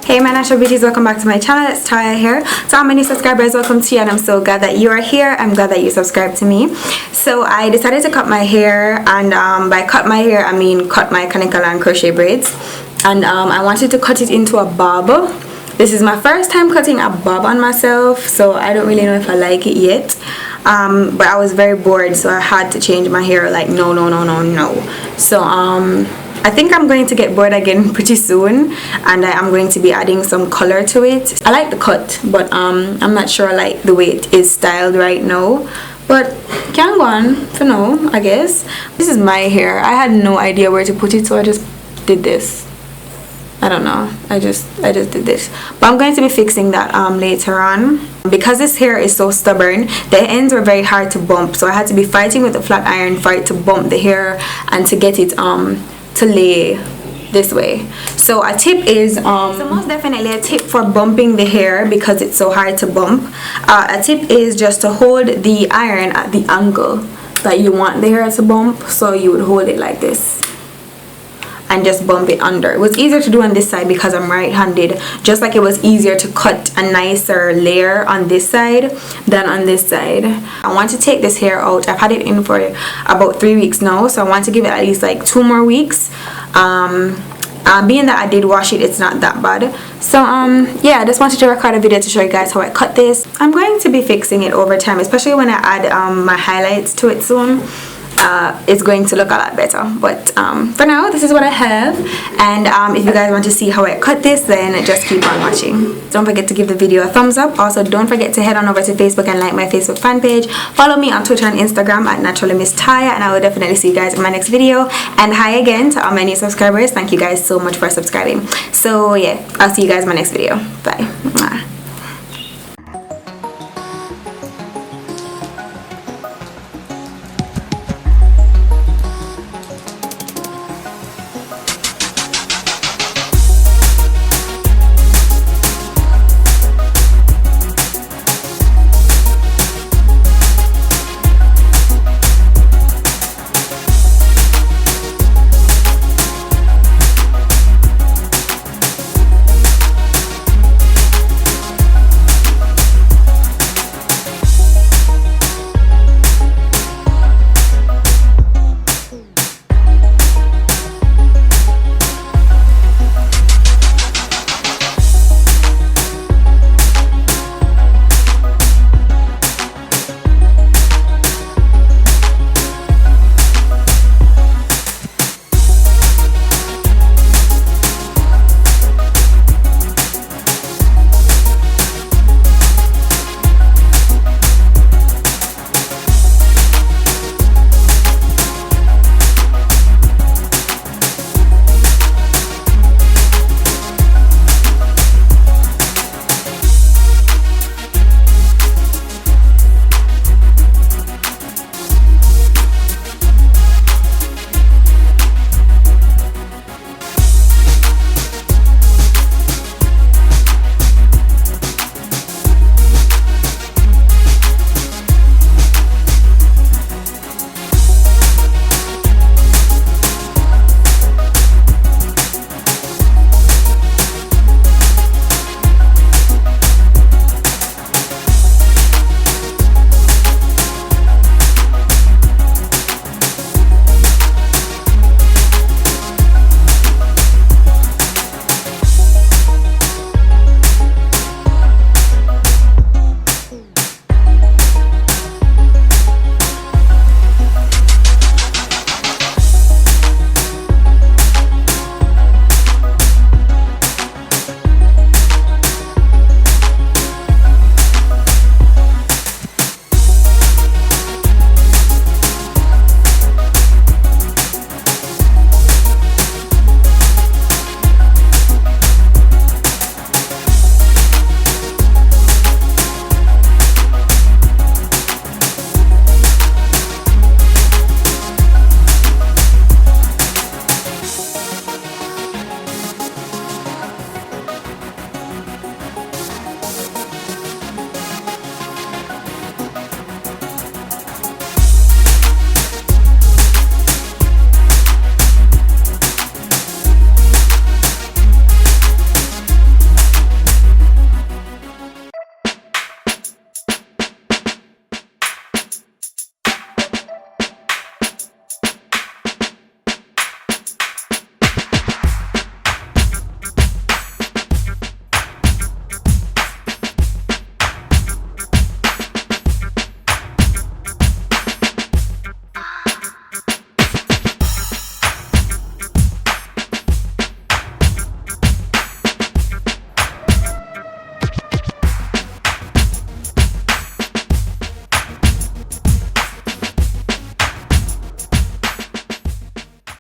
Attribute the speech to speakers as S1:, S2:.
S1: Hey my natural beauties, welcome back to my channel. It's Taya here. So how many subscribers, welcome to you, and I'm so glad that you are here. I'm glad that you subscribed to me. So I decided to cut my hair, and by cut my hair I mean cut my Kanekalon crochet braids, and I wanted to cut it into a bob. This is my first time cutting a bob on myself, so I don't really know if I like it yet, but I was very bored, so I had to change my hair. Like no. So I think I'm going to get bored again pretty soon, and I'm going to be adding some color to it. I like the cut, but I'm not sure like the way it is styled right now, but can go on for now, I guess. This is my hair. I had no idea where to put it, so I just did this. I don't know, I just did this, but I'm going to be fixing that later on. Because this hair is so stubborn, the ends were very hard to bump, so I had to be fighting with the flat iron for it to bump the hair and to get it to lay this way. So a tip is so most definitely a tip for bumping the hair, because it's so hard to bump, a tip is just to hold the iron at the angle that you want the hair to bump. So you would hold it like this and just bump it under. It was easier to do on this side because I'm right-handed, just like it was easier to cut a nicer layer on this side than on this side. I want to take this hair out. I've had it in for about 3 weeks now, so I want to give it at least like 2 more weeks. Being that I did wash it, it's not that bad. So yeah, I just wanted to record a video to show you guys how I cut this. I'm going to be fixing it over time, especially when I add my highlights to it soon. It's going to look a lot better, but for now this is what I have, and if you guys want to see how I cut this, then just keep on watching. Don't forget to give the video a thumbs up. Also, don't forget to head on over to Facebook and like my Facebook fan page. Follow me on Twitter and Instagram at naturallymisstaya, and I will definitely see you guys in my next video. And hi again to all my new subscribers. Thank you guys so much for subscribing. So yeah, I'll see you guys in my next video. Bye.